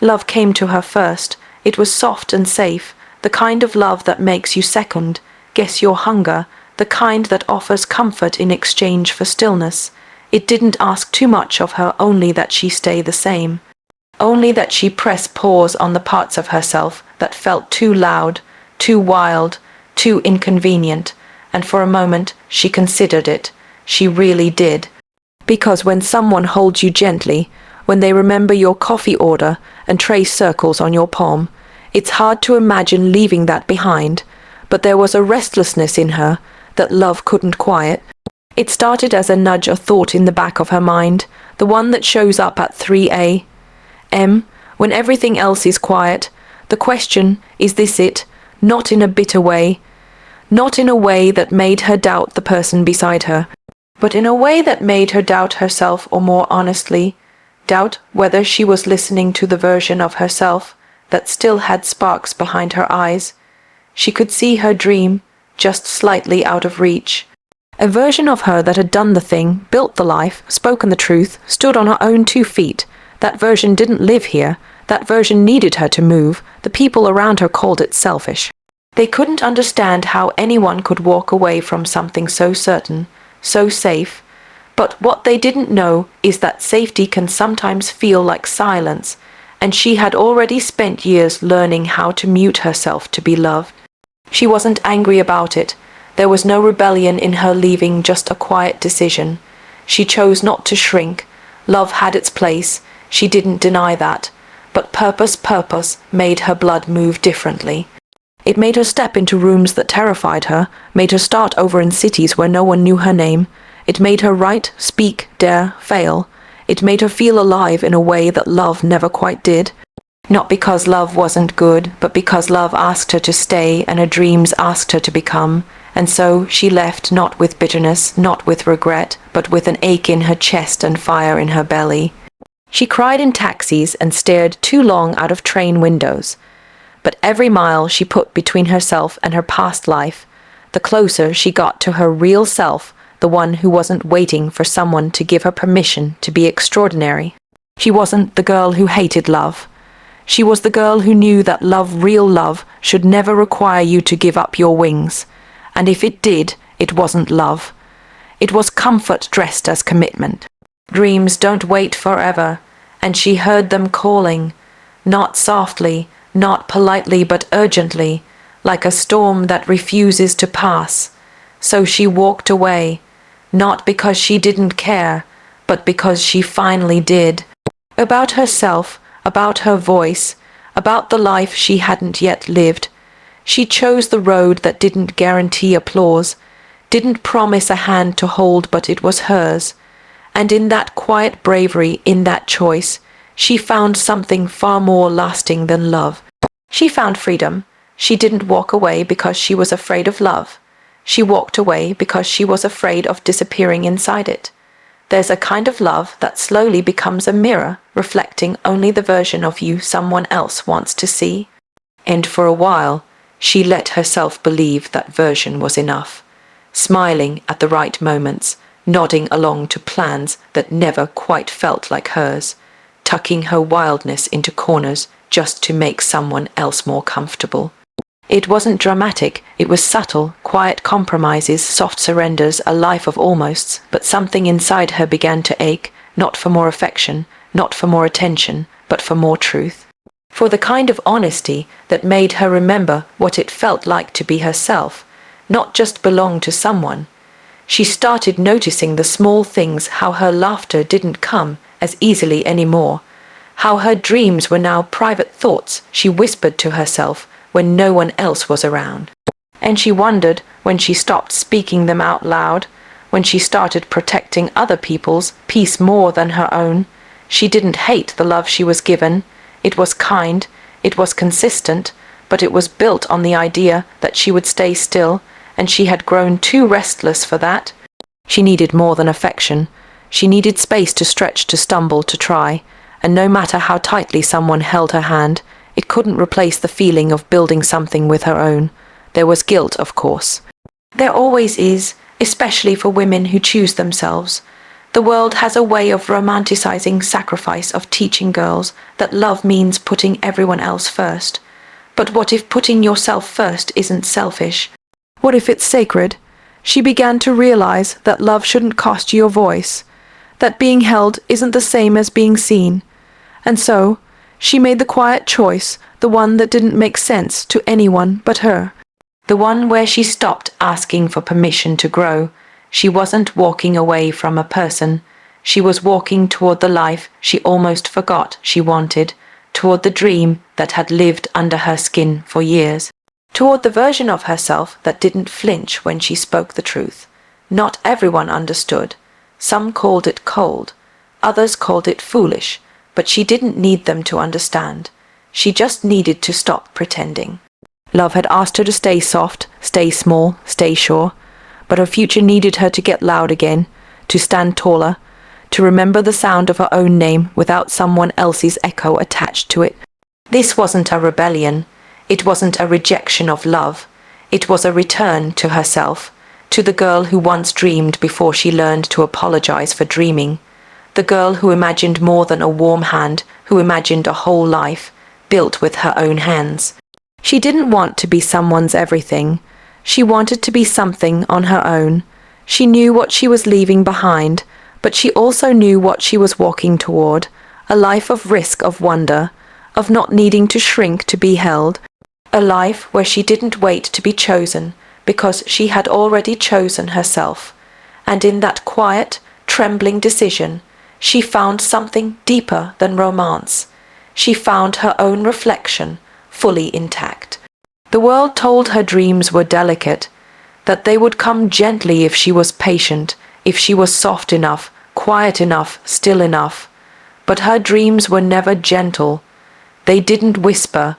Love came to her first. It was soft and safe, the kind of love that makes you second, guess your hunger, the kind that offers comfort in exchange for stillness. It didn't ask too much of her, only that she stay the same. Only that she press pause on the parts of herself that felt too loud, too wild, too inconvenient, and for a moment she considered it. She really did. Because when someone holds you gently, when they remember your coffee order and trace circles on your palm, it's hard to imagine leaving that behind, but there was a restlessness in her that love couldn't quiet. It started as a nudge, a thought in the back of her mind, the one that shows up at 3 a.m. when everything else is quiet. The question, is this it? Not in a bitter way, not in a way that made her doubt the person beside her, but in a way that made her doubt herself, or more honestly, doubt whether she was listening to the version of herself that still had sparks behind her eyes. She could see her dream, just slightly out of reach. A version of her that had done the thing, built the life, spoken the truth, stood on her own 2 feet. That version didn't live here. That version needed her to move. The people around her called it selfish. They couldn't understand how anyone could walk away from something so certain, so safe. But what they didn't know is that safety can sometimes feel like silence, and she had already spent years learning how to mute herself to be loved. She wasn't angry about it. There was no rebellion in her leaving, just a quiet decision. She chose not to shrink. Love had its place. She didn't deny that. But purpose made her blood move differently. It made her step into rooms that terrified her, made her start over in cities where no one knew her name. It made her write, speak, dare, fail. It made her feel alive in a way that love never quite did. Not because love wasn't good, but because love asked her to stay and her dreams asked her to become. And so she left, not with bitterness, not with regret, but with an ache in her chest and fire in her belly. She cried in taxis and stared too long out of train windows. But every mile she put between herself and her past life, the closer she got to her real self, the one who wasn't waiting for someone to give her permission to be extraordinary. She wasn't the girl who hated love. She was the girl who knew that love, real love, should never require you to give up your wings. And if it did, it wasn't love. It was comfort dressed as commitment. Dreams don't wait forever, and she heard them calling, not softly, not politely, but urgently, like a storm that refuses to pass. So she walked away, not because she didn't care, but because she finally did. About herself, about her voice, about the life she hadn't yet lived. She chose the road that didn't guarantee applause, didn't promise a hand to hold, but it was hers. And in that quiet bravery, in that choice, she found something far more lasting than love. She found freedom. She didn't walk away because she was afraid of love. She walked away because she was afraid of disappearing inside it. There's a kind of love that slowly becomes a mirror, reflecting only the version of you someone else wants to see. And for a while, she let herself believe that version was enough, smiling at the right moments, nodding along to plans that never quite felt like hers, tucking her wildness into corners just to make someone else more comfortable. It wasn't dramatic, it was subtle, quiet compromises, soft surrenders, a life of almosts, but something inside her began to ache, not for more affection, not for more attention, but for more truth. For the kind of honesty that made her remember what it felt like to be herself, not just belong to someone. She started noticing the small things, how her laughter didn't come as easily anymore, how her dreams were now private thoughts she whispered to herself when no one else was around. And she wondered when she stopped speaking them out loud, when she started protecting other people's peace more than her own. She didn't hate the love she was given. It was kind, it was consistent, but it was built on the idea that she would stay still, and she had grown too restless for that. She needed more than affection. She needed space to stretch, to stumble, to try, and no matter how tightly someone held her hand, it couldn't replace the feeling of building something with her own. There was guilt, of course. There always is, especially for women who choose themselves. The world has a way of romanticizing sacrifice, of teaching girls that love means putting everyone else first. But what if putting yourself first isn't selfish? What if it's sacred? She began to realize that love shouldn't cost you your voice, that being held isn't the same as being seen. And so, she made the quiet choice, the one that didn't make sense to anyone but her. The one where she stopped asking for permission to grow. She wasn't walking away from a person. She was walking toward the life she almost forgot she wanted, toward the dream that had lived under her skin for years, toward the version of herself that didn't flinch when she spoke the truth. Not everyone understood. Some called it cold. Others called it foolish. But she didn't need them to understand. She just needed to stop pretending. Love had asked her to stay soft, stay small, stay sure. But her future needed her to get loud again, to stand taller, to remember the sound of her own name without someone else's echo attached to it. This wasn't a rebellion. It wasn't a rejection of love. It was a return to herself, to the girl who once dreamed before she learned to apologize for dreaming. The girl who imagined more than a warm hand, who imagined a whole life, built with her own hands. She didn't want to be someone's everything. She wanted to be something on her own. She knew what she was leaving behind, but she also knew what she was walking toward, a life of risk, of wonder, of not needing to shrink to be held, a life where she didn't wait to be chosen, because she had already chosen herself. And in that quiet, trembling decision, she found something deeper than romance. She found her own reflection, fully intact. The world told her dreams were delicate, that they would come gently if she was patient, if she was soft enough, quiet enough, still enough. But her dreams were never gentle. They didn't whisper,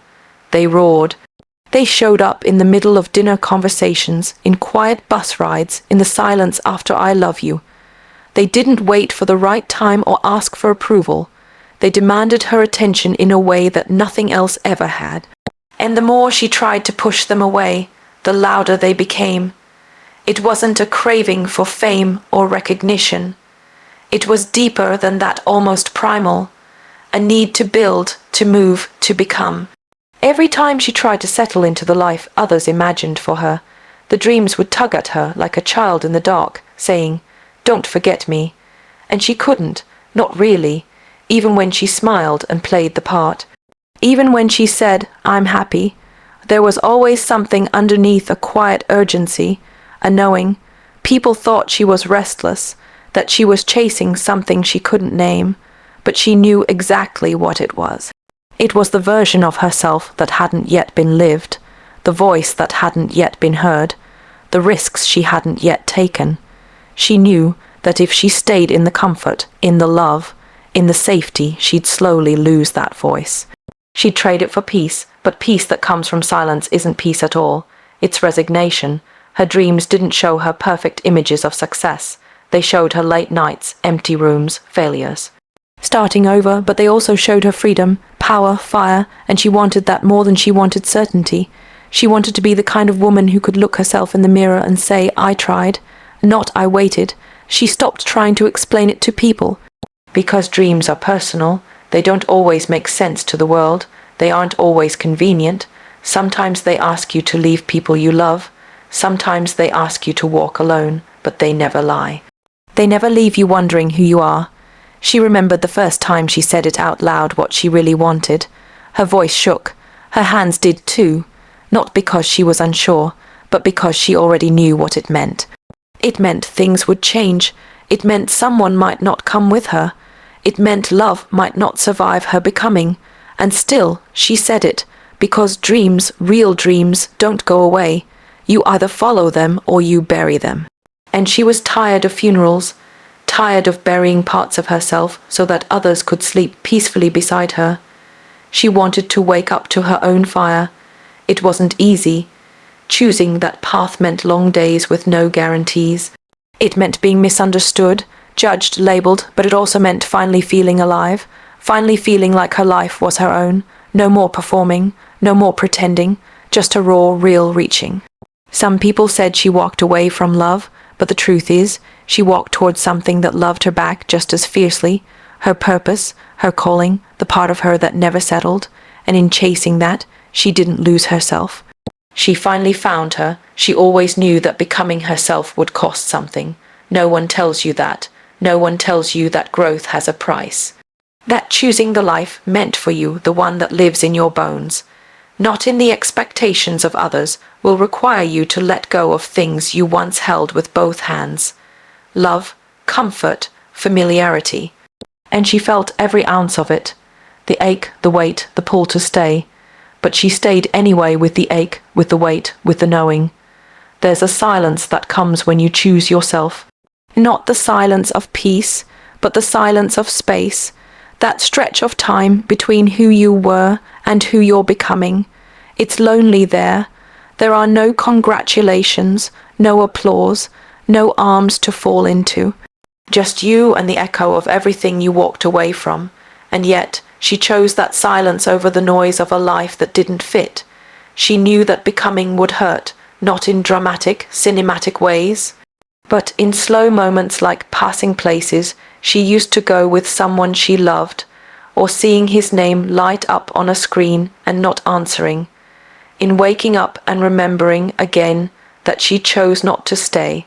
they roared. They showed up in the middle of dinner conversations, in quiet bus rides, in the silence after I love you. They didn't wait for the right time or ask for approval. They demanded her attention in a way that nothing else ever had. And the more she tried to push them away, the louder they became. It wasn't a craving for fame or recognition. It was deeper than that, almost primal. A need to build, to move, to become. Every time she tried to settle into the life others imagined for her, the dreams would tug at her like a child in the dark, saying, "Don't forget me." And she couldn't, not really, even when she smiled and played the part. Even when she said, "I'm happy," there was always something underneath, a quiet urgency, a knowing. People thought she was restless, that she was chasing something she couldn't name, but she knew exactly what it was. It was the version of herself that hadn't yet been lived, the voice that hadn't yet been heard, the risks she hadn't yet taken. She knew that if she stayed in the comfort, in the love, in the safety, she'd slowly lose that voice. She'd trade it for peace, but peace that comes from silence isn't peace at all. It's resignation. Her dreams didn't show her perfect images of success. They showed her late nights, empty rooms, failures. Starting over, but they also showed her freedom, power, fire, and she wanted that more than she wanted certainty. She wanted to be the kind of woman who could look herself in the mirror and say, "I tried," not "I waited." She stopped trying to explain it to people. Because dreams are personal, they don't always make sense to the world. They aren't always convenient. Sometimes they ask you to leave people you love. Sometimes they ask you to walk alone, but they never lie. They never leave you wondering who you are. She remembered the first time she said it out loud, what she really wanted. Her voice shook. Her hands did too. Not because she was unsure, but because she already knew what it meant. It meant things would change. It meant someone might not come with her. It meant love might not survive her becoming. And still, she said it, because dreams, real dreams, don't go away. You either follow them or you bury them. And she was tired of funerals, tired of burying parts of herself so that others could sleep peacefully beside her. She wanted to wake up to her own fire. It wasn't easy. Choosing that path meant long days with no guarantees. It meant being misunderstood, judged, labeled, but it also meant finally feeling alive, finally feeling like her life was her own. No more performing, no more pretending, just a raw, real reaching. Some people said she walked away from love, But the truth is, she walked towards something that loved her back just as fiercely, her purpose, her calling, the part of her that never settled, and in chasing that, she didn't lose herself. She finally found her. She always knew that becoming herself would cost something. No one tells you that. No one tells you that growth has a price. That choosing the life meant for you, the one that lives in your bones, not in the expectations of others, will require you to let go of things you once held with both hands. Love, comfort, familiarity. And she felt every ounce of it. The ache, the weight, the pull to stay. But she stayed anyway with the ache, with the weight, with the knowing. There's a silence that comes when you choose yourself. Not the silence of peace, but the silence of space. That stretch of time between who you were and who you're becoming. It's lonely there. There are no congratulations, no applause, no arms to fall into. Just you and the echo of everything you walked away from. And yet, she chose that silence over the noise of a life that didn't fit. She knew that becoming would hurt, not in dramatic, cinematic ways, but in slow moments like passing places she used to go with someone she loved, or seeing his name light up on a screen and not answering. In waking up and remembering again that she chose not to stay,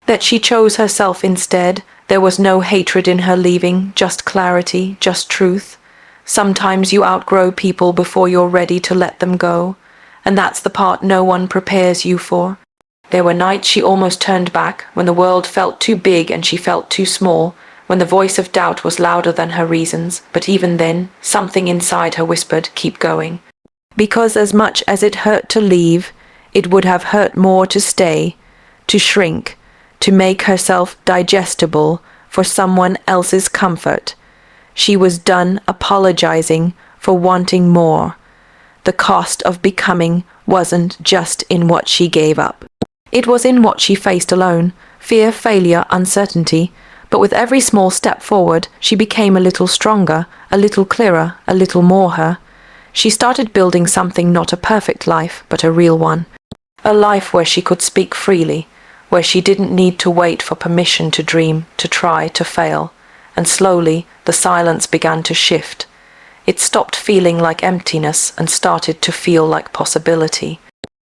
that she chose herself instead. There was no hatred in her leaving, just clarity, just truth. Sometimes you outgrow people before you're ready to let them go, and that's the part no one prepares you for. There were nights she almost turned back, when the world felt too big and she felt too small, when the voice of doubt was louder than her reasons, but even then, something inside her whispered, keep going. Because as much as it hurt to leave, it would have hurt more to stay, to shrink, to make herself digestible for someone else's comfort. She was done apologizing for wanting more. The cost of becoming wasn't just in what she gave up. It was in what she faced alone, fear, failure, uncertainty. But with every small step forward, she became a little stronger, a little clearer, a little more her. She started building something, not a perfect life, but a real one. A life where she could speak freely, where she didn't need to wait for permission to dream, to try, to fail. And slowly, the silence began to shift. It stopped feeling like emptiness and started to feel like possibility.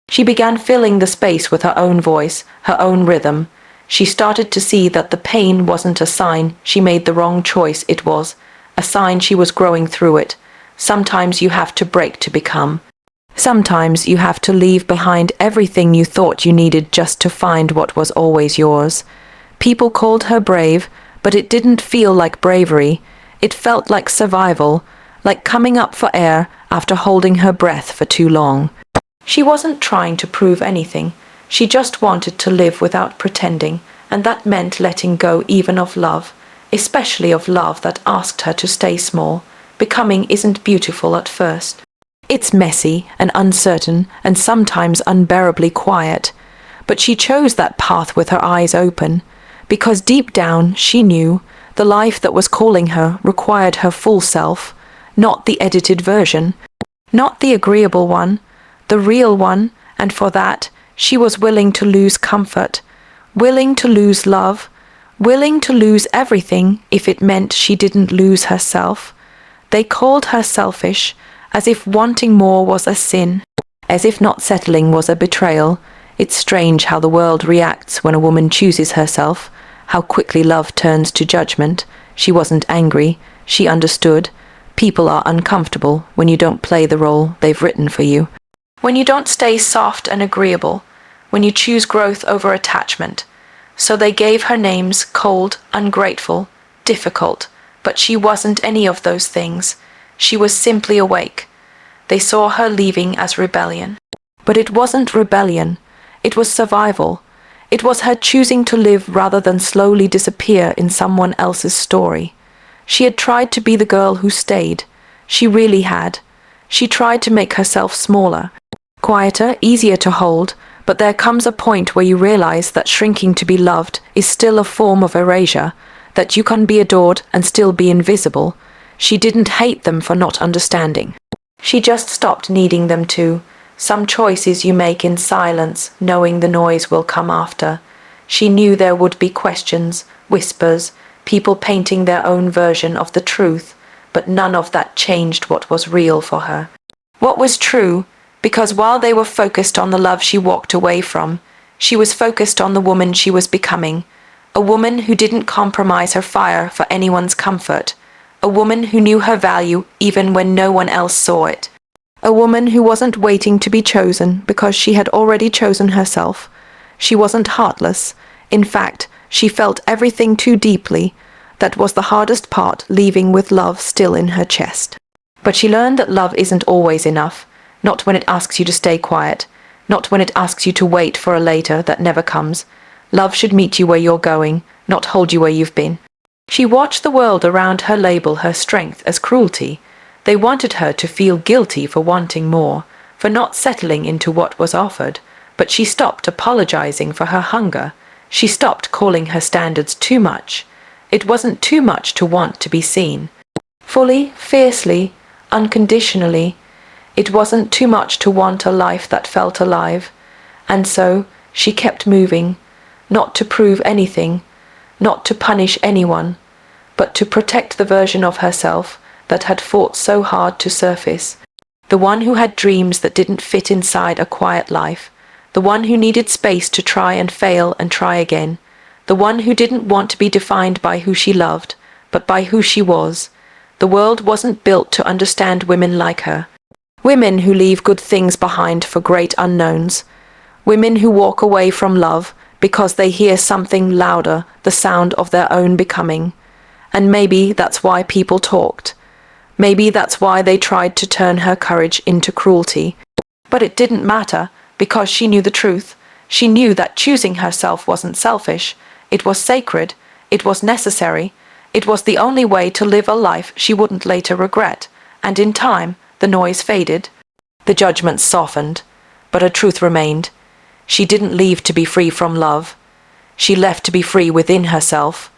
She began filling the space with her own voice, her own rhythm. She started to see that the pain wasn't a sign she made the wrong choice, it was a sign she was growing through it. Sometimes you have to break to become. Sometimes you have to leave behind everything you thought you needed just to find what was always yours. People called her brave, but it didn't feel like bravery. It felt like survival, like coming up for air after holding her breath for too long. She wasn't trying to prove anything. She just wanted to live without pretending, and that meant letting go even of love, especially of love that asked her to stay small. Becoming isn't beautiful at first. It's messy and uncertain and sometimes unbearably quiet. But she chose that path with her eyes open, because deep down she knew the life that was calling her required her full self, not the edited version, not the agreeable one, the real one, and for that she was willing to lose comfort, willing to lose love, willing to lose everything if it meant she didn't lose herself. They called her selfish, as if wanting more was a sin, as if not settling was a betrayal. It's strange how the world reacts when a woman chooses herself, how quickly love turns to judgment. She wasn't angry, she understood. People are uncomfortable when you don't play the role they've written for you. When you don't stay soft and agreeable, when you choose growth over attachment. So they gave her names cold, ungrateful, difficult, but she wasn't any of those things. She was simply awake. They saw her leaving as rebellion. But it wasn't rebellion. It was survival. It was her choosing to live rather than slowly disappear in someone else's story. She had tried to be the girl who stayed. She really had. She tried to make herself smaller, quieter, easier to hold, but there comes a point where you realize that shrinking to be loved is still a form of erasure, that you can be adored and still be invisible. She didn't hate them for not understanding. She just stopped needing them to. Some choices you make in silence, knowing the noise will come after. She knew there would be questions, whispers, people painting their own version of the truth, but none of that changed what was real for her. What was true, because while they were focused on the love she walked away from, she was focused on the woman she was becoming, a woman who didn't compromise her fire for anyone's comfort, a woman who knew her value even when no one else saw it, a woman who wasn't waiting to be chosen because she had already chosen herself. She wasn't heartless. In fact, she felt everything too deeply. That was the hardest part, leaving with love still in her chest. But she learned that love isn't always enough, not when it asks you to stay quiet, not when it asks you to wait for a later that never comes. Love should meet you where you're going, not hold you where you've been. She watched the world around her label her strength as cruelty. They wanted her to feel guilty for wanting more, for not settling into what was offered, but she stopped apologizing for her hunger. She stopped calling her standards too much. It wasn't too much to want to be seen. Fully, fiercely, unconditionally. It wasn't too much to want a life that felt alive. And so she kept moving, not to prove anything, not to punish anyone, but to protect the version of herself that had fought so hard to surface, the one who had dreams that didn't fit inside a quiet life, the one who needed space to try and fail and try again, the one who didn't want to be defined by who she loved, but by who she was. The world wasn't built to understand women like her. Women who leave good things behind for great unknowns. Women who walk away from love because they hear something louder, the sound of their own becoming. And maybe that's why people talked. Maybe that's why they tried to turn her courage into cruelty. But it didn't matter, because she knew the truth. She knew that choosing herself wasn't selfish. It was sacred. It was necessary. It was the only way to live a life she wouldn't later regret. And in time, the noise faded. The judgments softened. But a truth remained. She didn't leave to be free from love. She left to be free within herself.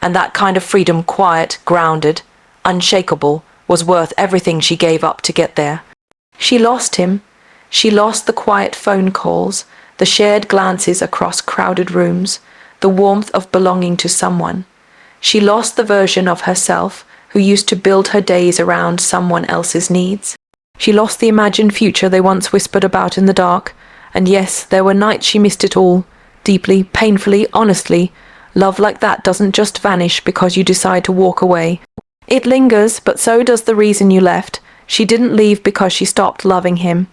And that kind of freedom, quiet, grounded, unshakable, was worth everything she gave up to get there. She lost him. She lost the quiet phone calls, the shared glances across crowded rooms, the warmth of belonging to someone. She lost the version of herself who used to build her days around someone else's needs. She lost the imagined future they once whispered about in the dark. And yes, there were nights she missed it all, deeply, painfully, honestly. Love like that doesn't just vanish because you decide to walk away. It lingers, but so does the reason you left. She didn't leave because she stopped loving him.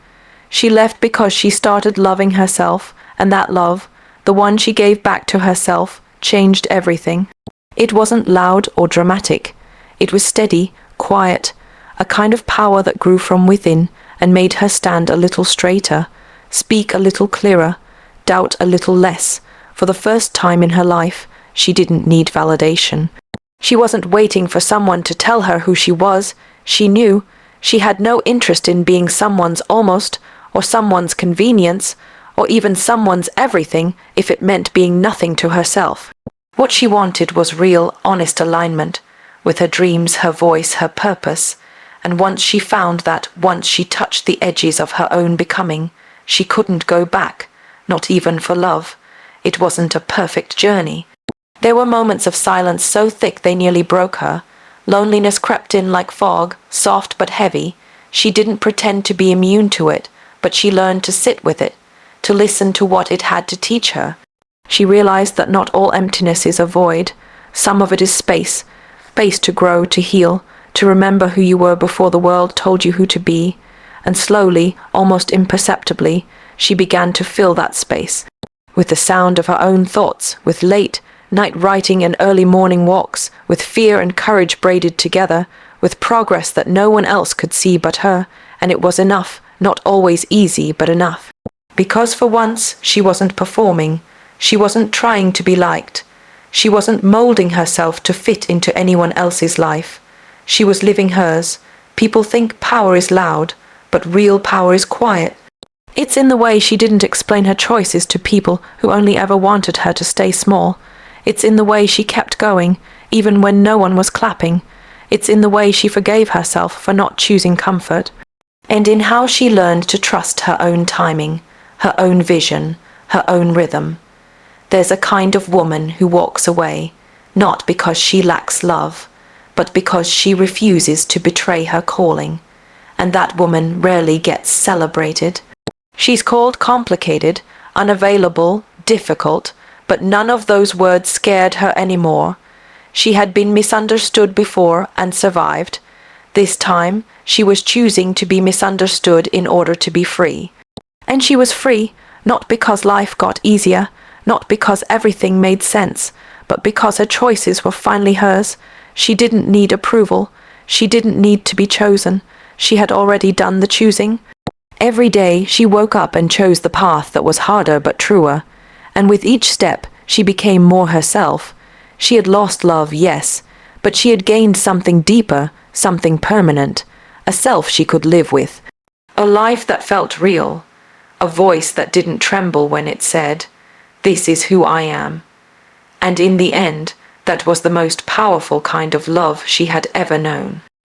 She left because she started loving herself, and that love, the one she gave back to herself, changed everything. It wasn't loud or dramatic. It was steady, quiet, a kind of power that grew from within and made her stand a little straighter, speak a little clearer, doubt a little less. For the first time in her life, she didn't need validation. She wasn't waiting for someone to tell her who she was. She knew. She had no interest in being someone's almost, or someone's convenience, or even someone's everything if it meant being nothing to herself. What she wanted was real, honest alignment, with her dreams, her voice, her purpose. And once she found that, once she touched the edges of her own becoming, she couldn't go back, not even for love. It wasn't a perfect journey. There were moments of silence so thick they nearly broke her. Loneliness crept in like fog, soft but heavy. She didn't pretend to be immune to it, but she learned to sit with it, to listen to what it had to teach her. She realized that not all emptiness is a void. Some of it is space, space to grow, to heal, to remember who you were before the world told you who to be. And slowly, almost imperceptibly, she began to fill that space, with the sound of her own thoughts, with late night writing and early morning walks, with fear and courage braided together, with progress that no one else could see but her, and it was enough, not always easy, but enough. Because for once, she wasn't performing. She wasn't trying to be liked. She wasn't molding herself to fit into anyone else's life. She was living hers. People think power is loud, but real power is quiet. It's in the way she didn't explain her choices to people who only ever wanted her to stay small. It's in the way she kept going, even when no one was clapping. It's in the way she forgave herself for not choosing comfort. And in how she learned to trust her own timing, her own vision, her own rhythm. There's a kind of woman who walks away, not because she lacks love, but because she refuses to betray her calling. And that woman rarely gets celebrated. She's called complicated, unavailable, difficult, but none of those words scared her anymore. She had been misunderstood before and survived. This time, she was choosing to be misunderstood in order to be free. And she was free, not because life got easier, not because everything made sense, but because her choices were finally hers. She didn't need approval. She didn't need to be chosen. She had already done the choosing. Every day she woke up and chose the path that was harder but truer. And with each step, she became more herself. She had lost love, yes, but she had gained something deeper, something permanent, a self she could live with, a life that felt real, a voice that didn't tremble when it said, "This is who I am." And in the end, that was the most powerful kind of love she had ever known.